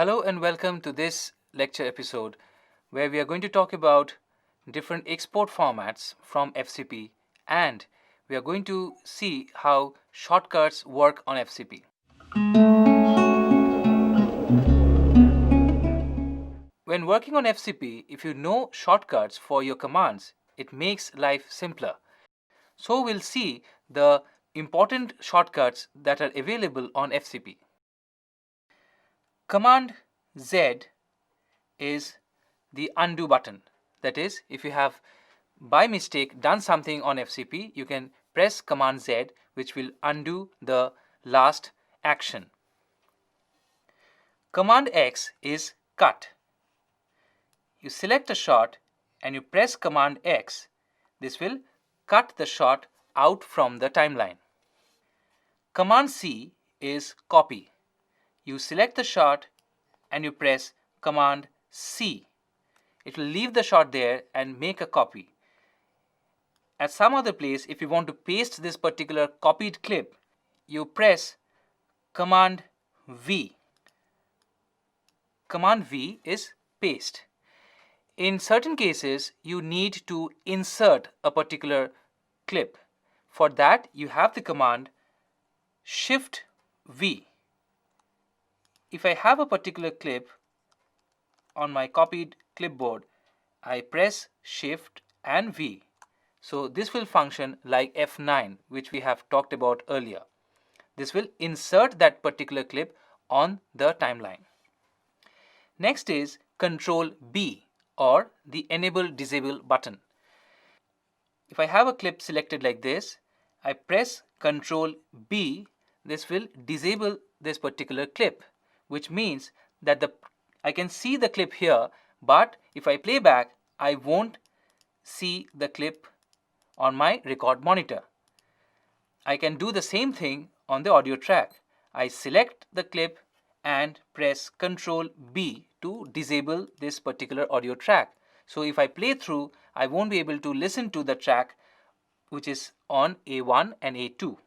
Hello and welcome to this lecture episode where we are going to talk about different export formats from FCP, and we are going to see how shortcuts work on FCP. When working on FCP, if you know shortcuts for your commands, it makes life simpler. So we'll see the important shortcuts that are available on FCP. Command Z is the undo button. That is, if you have by mistake done something on FCP, you can press Command Z, which will undo the last action. Command X is cut. You select a shot and you press Command X. This will cut the shot out from the timeline. Command C is copy. You select the shot and you press Command C. It will leave the shot there and make a copy. At some other place, if you want to paste this particular copied clip, you press Command V. Command V is paste. In certain cases, you need to insert a particular clip. For that, you have the command Shift V. If I have a particular clip on my copied clipboard, I press Shift and V. So this will function like F9, which we have talked about earlier. This will insert that particular clip on the timeline. Next is Control B, or the Enable Disable button. If I have a clip selected like this, I press Control B, this will disable this particular clip, which means that I can see the clip here, but if I play back, I won't see the clip on my record monitor. I can do the same thing on the audio track. I select the clip and press Control B to disable this particular audio track. So if I play through, I won't be able to listen to the track which is on A1 and A2.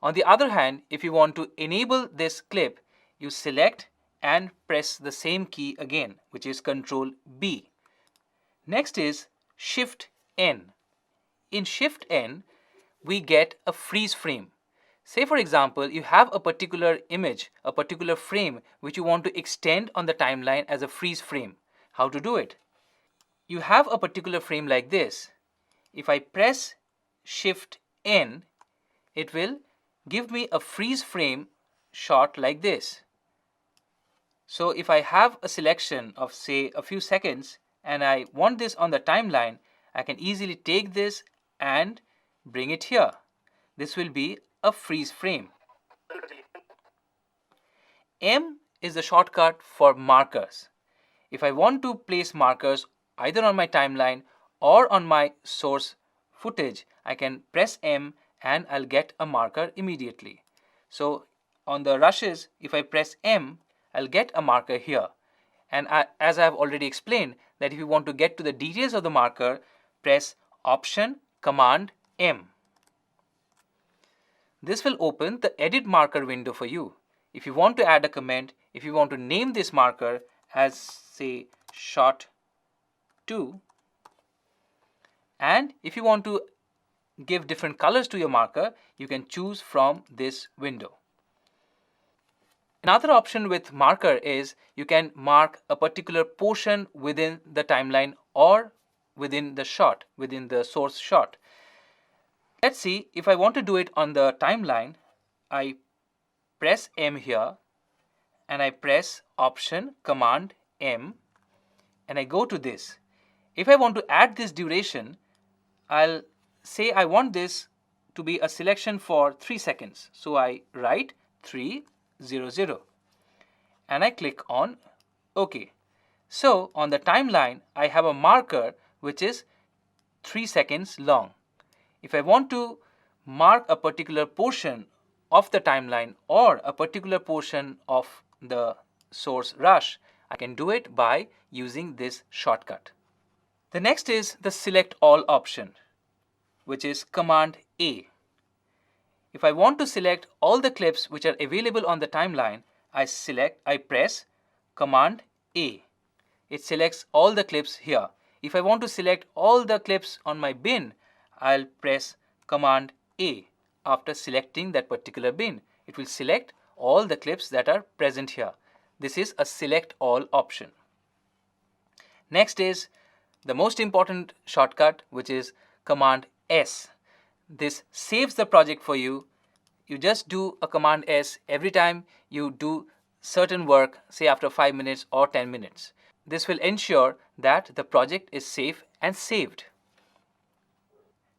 On the other hand, if you want to enable this clip, you select and press the same key again, which is Control B. Next is Shift N. In Shift N, we get a freeze frame. Say for example, you have a particular image, a particular frame which you want to extend on the timeline as a freeze frame. How to do it? You have a particular frame like this. If I press Shift N, it will give me a freeze frame shot like this. So if I have a selection of say a few seconds and I want this on the timeline, I can easily take this and bring it here. This will be a freeze frame. M is the shortcut for markers. If I want to place markers either on my timeline or on my source footage, I can press M and I'll get a marker immediately. So on the rushes, if I press M, I'll get a marker here. And as I've already explained, that if you want to get to the details of the marker, press Option Command M. This will open the Edit Marker window for you. If you want to add a comment, if you want to name this marker as say Shot 2, and if you want to give different colors to your marker, you can choose from this window. Another option with marker is you can mark a particular portion within the timeline or within the shot, within the source shot. Let's see, if I want to do it on the timeline, I press M here and I press Option Command M and I go to this. If I want to add this duration, I'll say I want this to be a selection for 3 seconds. So I write 300 and I click on OK. So on the timeline, I have a marker which is 3 seconds long. If I want to mark a particular portion of the timeline or a particular portion of the source rush, I can do it by using this shortcut. The next is the Select All option, which is Command A. If I want to select all the clips which are available on the timeline, I press Command A. It selects all the clips here. If I want to select all the clips on my bin, I'll press Command A. After selecting that particular bin, it will select all the clips that are present here. This is a select all option. Next is the most important shortcut, which is Command S. This saves the project for you. You just do a Command S every time you do certain work, say after 5 minutes or 10 minutes. This will ensure that the project is safe and saved.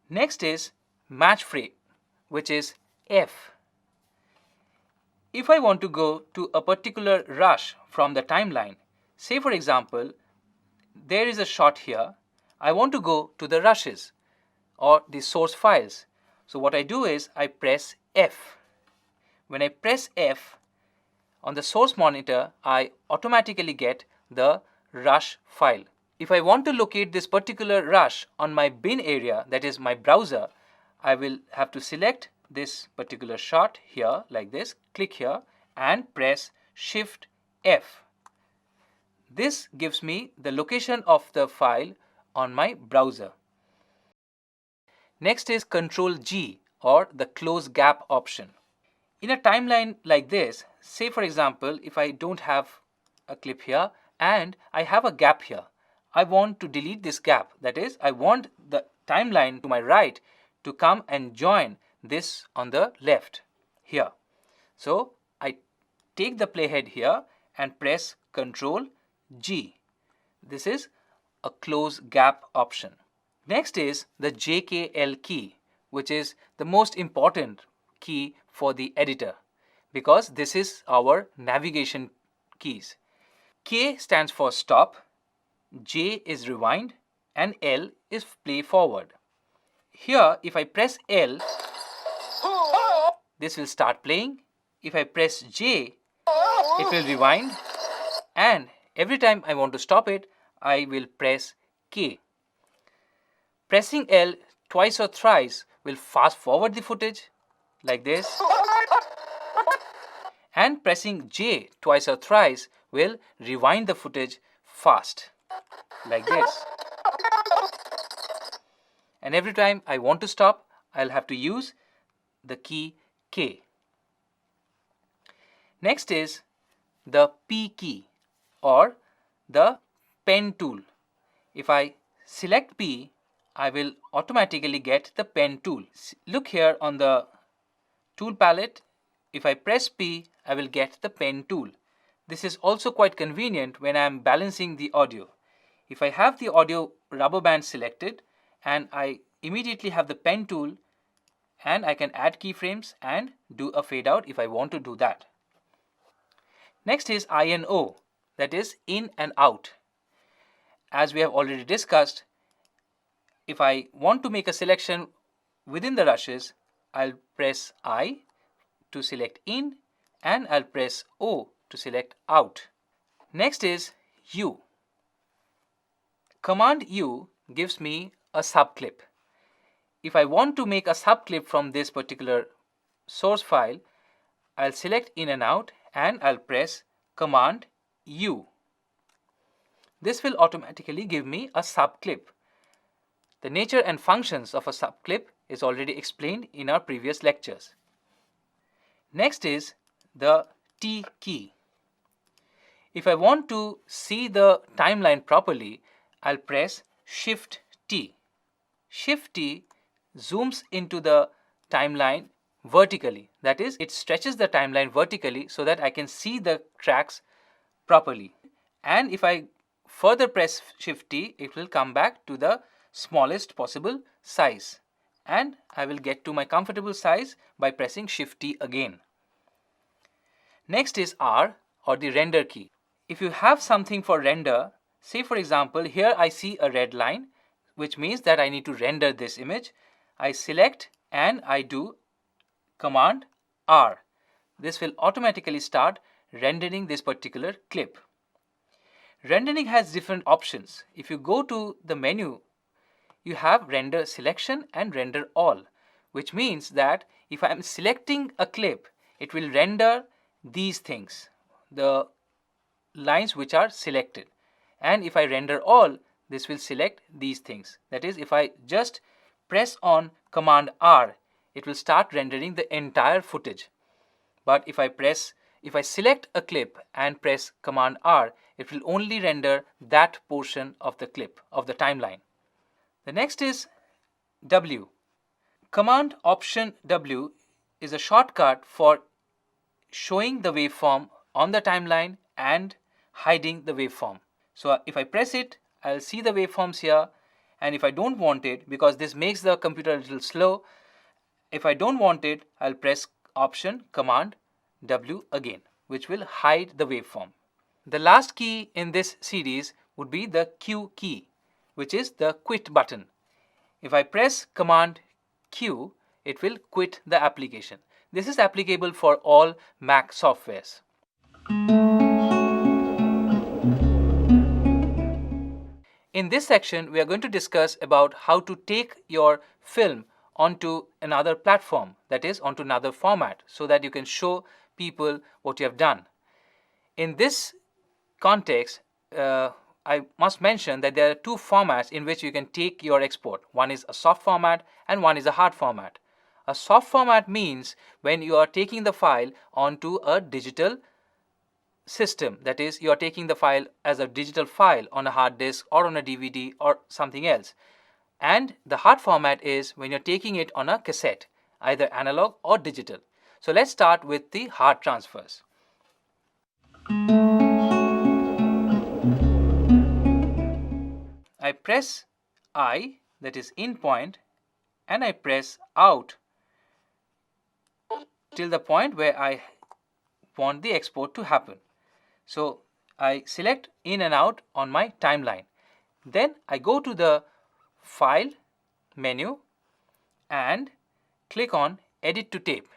Next is match frame, which is F. If I want to go to a particular rush from the timeline, say for example, there is a shot here, I want to go to the rushes or the source files. So what I do is I press F. When I press F on the source monitor, I automatically get the rush file. If I want to locate this particular rush on my bin area, that is my browser, I will have to select this particular shot here like this, click here and press Shift F. This gives me the location of the file on my browser. Next is Control G, or the close gap option. In a timeline like this, say for example, if I don't have a clip here and I have a gap here, I want to delete this gap. That is, I want the timeline to my right to come and join this on the left here. So I take the playhead here and press Control G. This is a close gap option. Next is the JKL key, which is the most important key for the editor because this is our navigation keys. K stands for stop, J is rewind, and L is play forward. Here, if I press L, this will start playing. If I press J, it will rewind, and every time I want to stop it, I will press K. Pressing L twice or thrice will fast forward the footage like this, and pressing J twice or thrice will rewind the footage fast like this. And every time I want to stop, I'll have to use the key K. Next is the P key, or the pen tool. If I select P, I will automatically get the pen tool. Look here on the tool palette. If I press P, I will get the pen tool. This is also quite convenient when I am balancing the audio. If I have the audio rubber band selected and I immediately have the pen tool, and I can add keyframes and do a fade out if I want to do that. Next is INO, that is in and out. As we have already discussed, if I want to make a selection within the rushes, I'll press I to select in and I'll press O to select out. Next is U. Command U gives me a subclip. If I want to make a subclip from this particular source file, I'll select in and out and I'll press Command U. This will automatically give me a subclip. The nature and functions of a subclip is already explained in our previous lectures. Next is the T key. If I want to see the timeline properly, I'll press Shift T. Shift T zooms into the timeline vertically. That is, it stretches the timeline vertically so that I can see the tracks properly. And if I further press Shift T, it will come back to the smallest possible size. And I will get to my comfortable size by pressing Shift T again. Next is R, or the render key. If you have something for render, say for example, here I see a red line, which means that I need to render this image. I select and I do Command R. This will automatically start rendering this particular clip. Rendering has different options. If you go to the menu, you have render selection and render all, which means that if I am selecting a clip, it will render these things. The lines which are selected. And if I render all, this will select these things. That is, if I just press on Command R, it will start rendering the entire footage. But if I select a clip and press Command R, it will only render that portion of the clip, of the timeline. The next is W. Command Option W is a shortcut for showing the waveform on the timeline and hiding the waveform. So if I press it, I'll see the waveforms here, and if I don't want it, because this makes the computer a little slow, if I don't want it, I'll press Option Command W again, which will hide the waveform. The last key in this series would be the Q key, which is the quit button. If I press Command Q, it will quit the application. This is applicable for all Mac softwares. In this section, we are going to discuss about how to take your film onto another platform, that is, onto another format, so that you can show people what you have done. In this context, I must mention that there are two formats in which you can take your export. One is a soft format and one is a hard format. A soft format means when you are taking the file onto a digital system, that is, you are taking the file as a digital file on a hard disk or on a DVD or something else. And the hard format is when you're taking it on a cassette, either analog or digital. So let's start with the hard transfers. I press I, that is in point, and I press out till the point where I want the export to happen. So I select in and out on my timeline. Then I go to the File menu and click on Edit to Tape.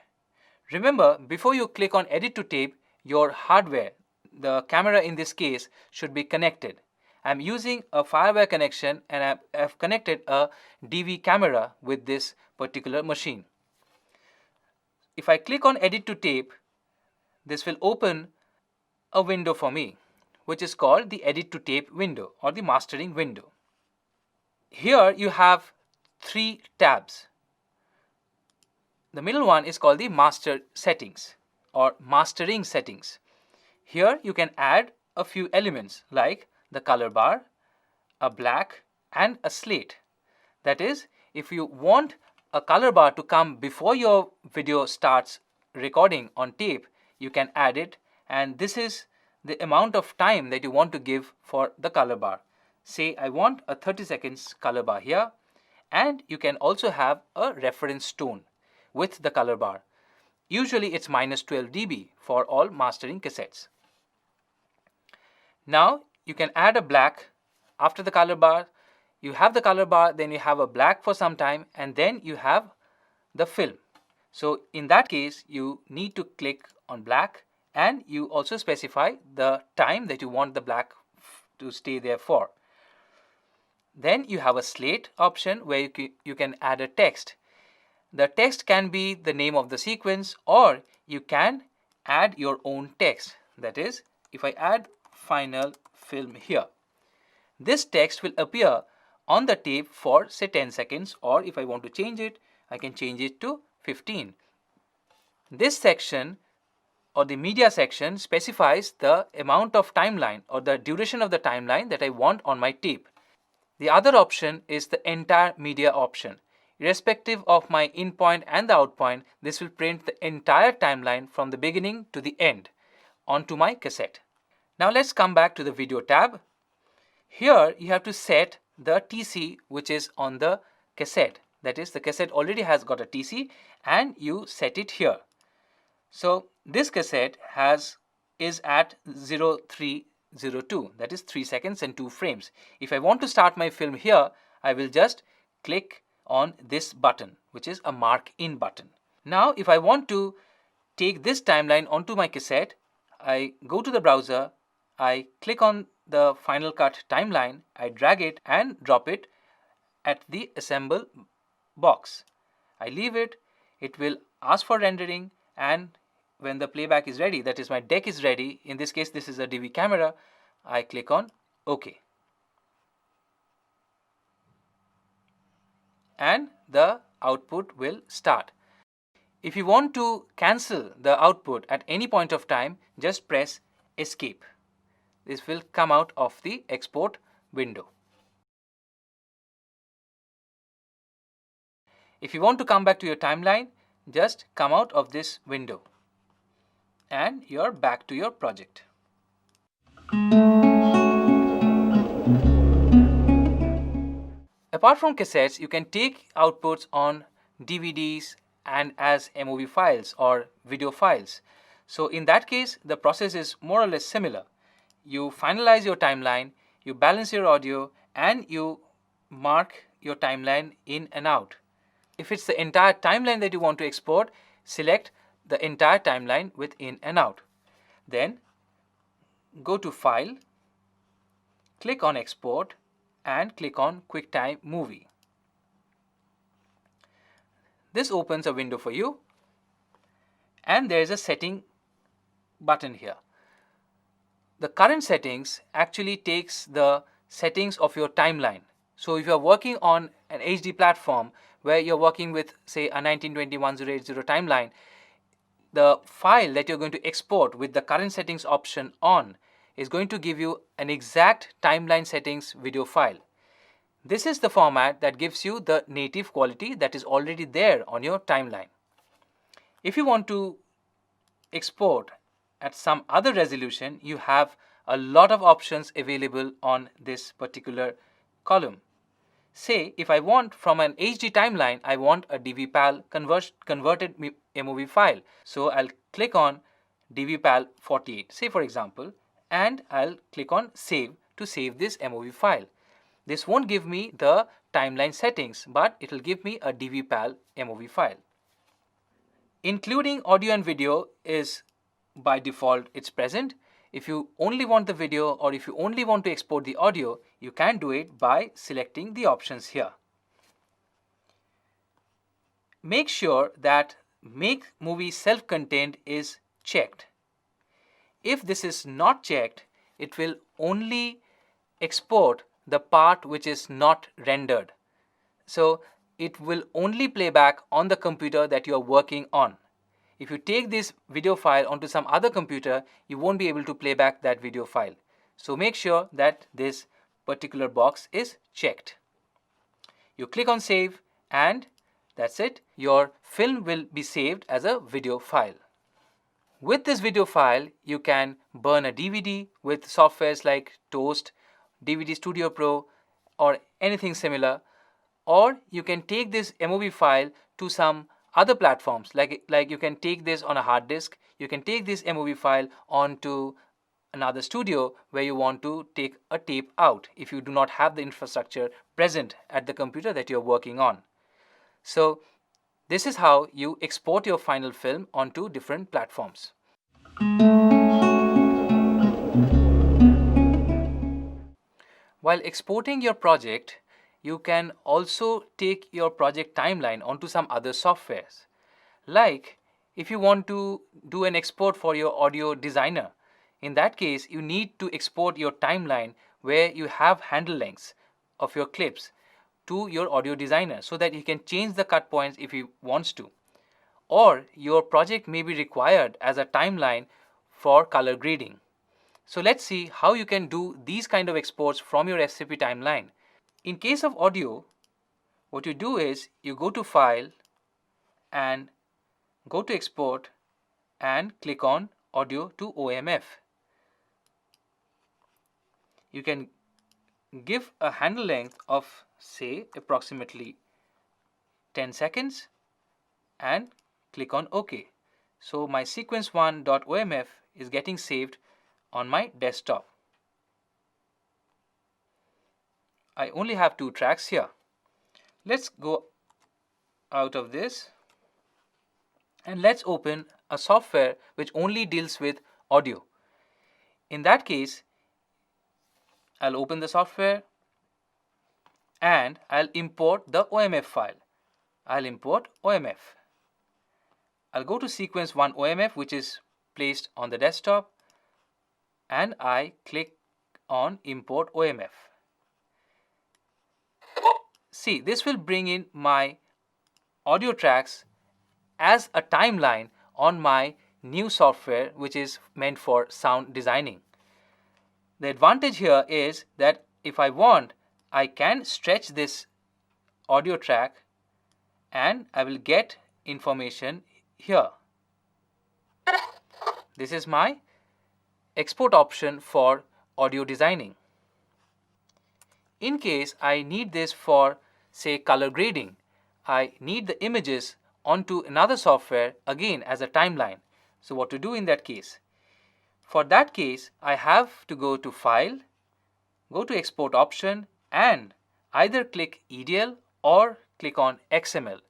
Remember, before you click on Edit to Tape, your hardware, the camera in this case, should be connected. I'm using a FireWire connection and I have connected a DV camera with this particular machine. If I click on Edit to Tape, this will open a window for me, which is called the Edit to Tape window or the mastering window. Here you have three tabs. The middle one is called the Master Settings or Mastering Settings. Here you can add a few elements like the color bar, a black, and a slate. That is, if you want a color bar to come before your video starts recording on tape, you can add it, and this is the amount of time that you want to give for the color bar. Say I want a 30 seconds color bar here, and you can also have a reference tone with the color bar. Usually it's -12 dB for all mastering cassettes. Now you can add a black after the color bar. You have the color bar, then you have a black for some time, and then you have the film. So in that case, you need to click on black, and you also specify the time that you want the black to stay there for. Then you have a slate option where you can add a text. The text can be the name of the sequence, or you can add your own text. That is, if I add final film here, this text will appear on the tape for say 10 seconds, or if I want to change it, I can change it to 15. This section or the media section specifies the amount of timeline or the duration of the timeline that I want on my tape. The other option is the entire media option. Irrespective of my in point and the out point, this will print the entire timeline from the beginning to the end onto my cassette. Now let's come back to the video tab. Here you have to set the TC which is on the cassette. That is, the cassette already has got a TC and you set it here. So this cassette is at 0302, that is 3 seconds and 2 frames. If I want to start my film here, I will just click on this button, which is a mark in button. Now if I want to take this timeline onto my cassette, I go to the browser, I click on the Final Cut timeline, I drag it and drop it at the assemble box. I leave it, it will ask for rendering, and when the playback is ready, that is my deck is ready, in this case this is a DV camera, I click on OK. And the output will start. If you want to cancel the output at any point of time, just press Escape. This will come out of the export window. If you want to come back to your timeline, just come out of this window and you're back to your project. Apart from cassettes, you can take outputs on DVDs and as MOV files or video files. So in that case, the process is more or less similar. You finalize your timeline, you balance your audio, and you mark your timeline in and out. If it's the entire timeline that you want to export, select the entire timeline with in and out. Then go to File, click on Export, and click on QuickTime Movie. This opens a window for you, and there is a setting button here. The current settings actually takes the settings of your timeline. So if you're working on an HD platform where you're working with, say, a 1920-1080 timeline, the file that you're going to export with the current settings option on is going to give you an exact timeline settings video file. This is the format that gives you the native quality that is already there on your timeline. If you want to export at some other resolution, you have a lot of options available on this particular column. Say, if I want from an HD timeline, I want a DVPAL converted MOV file. So I'll click on DVPAL 48, say for example, and I'll click on Save to save this MOV file. This won't give me the timeline settings, but it will give me a DVPAL MOV file. Including audio and video is by default, it's present. If you only want the video or if you only want to export the audio, you can do it by selecting the options here. Make sure that Make Movie Self-Contained is checked. If this is not checked, it will only export the part which is not rendered. So it will only play back on the computer that you are working on. If you take this video file onto some other computer, you won't be able to play back that video file. So make sure that this particular box is checked. You click on Save and that's it. Your film will be saved as a video file. With this video file, you can burn a DVD with softwares like Toast, DVD Studio Pro, or anything similar. Or you can take this MOV file to some other platforms, like you can take this on a hard disk, you can take this MOV file onto another studio where you want to take a tape out if you do not have the infrastructure present at the computer that you're working on. So this is how you export your final film onto different platforms. While exporting your project, you can also take your project timeline onto some other softwares. Like if you want to do an export for your audio designer, in that case you need to export your timeline where you have handle lengths of your clips to your audio designer so that he can change the cut points if he wants to. Or your project may be required as a timeline for color grading. So let's see how you can do these kind of exports from your FCP timeline. In case of audio, what you do is you go to File and go to Export and click on Audio to OMF. You can give a handle length of, say, approximately 10 seconds and click on OK. So my sequence1.omf is getting saved on my desktop. I only have 2 tracks here. Let's go out of this and let's open a software which only deals with audio. In that case, I'll open the software and I'll import the OMF file. I'll import OMF. I'll go to sequence 1 OMF, which is placed on the desktop, and I click on import OMF. See, this will bring in my audio tracks as a timeline on my new software, which is meant for sound designing. The advantage here is that if I want, I can stretch this audio track and I will get information here. This is my export option for audio designing. In case I need this for, say, color grading, I need the images onto another software again as a timeline. So what to do in that case? For that case, I have to go to File, go to Export option, and either click EDL or click on XML.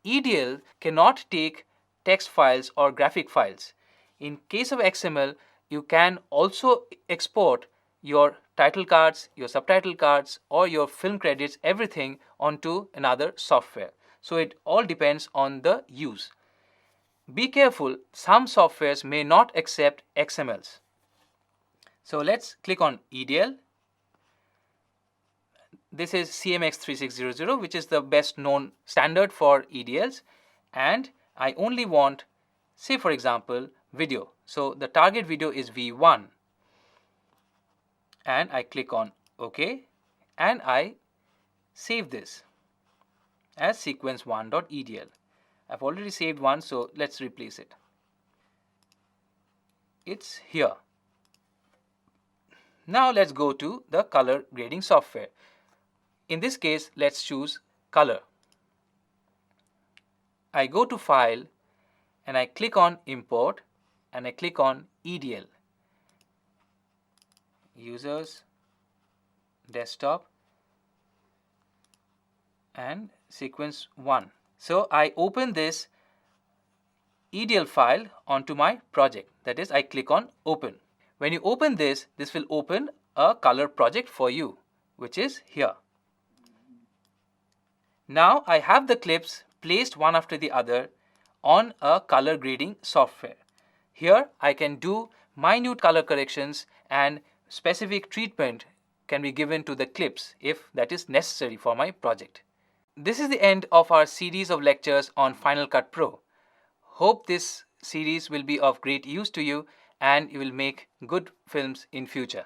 EDL cannot take text files or graphic files. In case of XML, you can also export your title cards, your subtitle cards, or your film credits, everything onto another software. So it all depends on the use. Be careful, some softwares may not accept XMLs. So let's click on EDL. This is CMX 3600, which is the best known standard for EDLs. And I only want, say for example, video. So the target video is V1. And I click on OK. And I save this as sequence1.edl. I've already saved one, so let's replace it. It's here. Now let's go to the color grading software. In this case, let's choose color. I go to File and I click on Import and I click on EDL. Users, Desktop, and Sequence 1. So I open this EDL file onto my project. That is, I click on Open. When you open this, this will open a color project for you, which is here. Now I have the clips placed one after the other on a color grading software. Here I can do minute color corrections and specific treatment can be given to the clips if that is necessary for my project. This is the end of our series of lectures on Final Cut Pro. Hope this series will be of great use to you and you will make good films in future.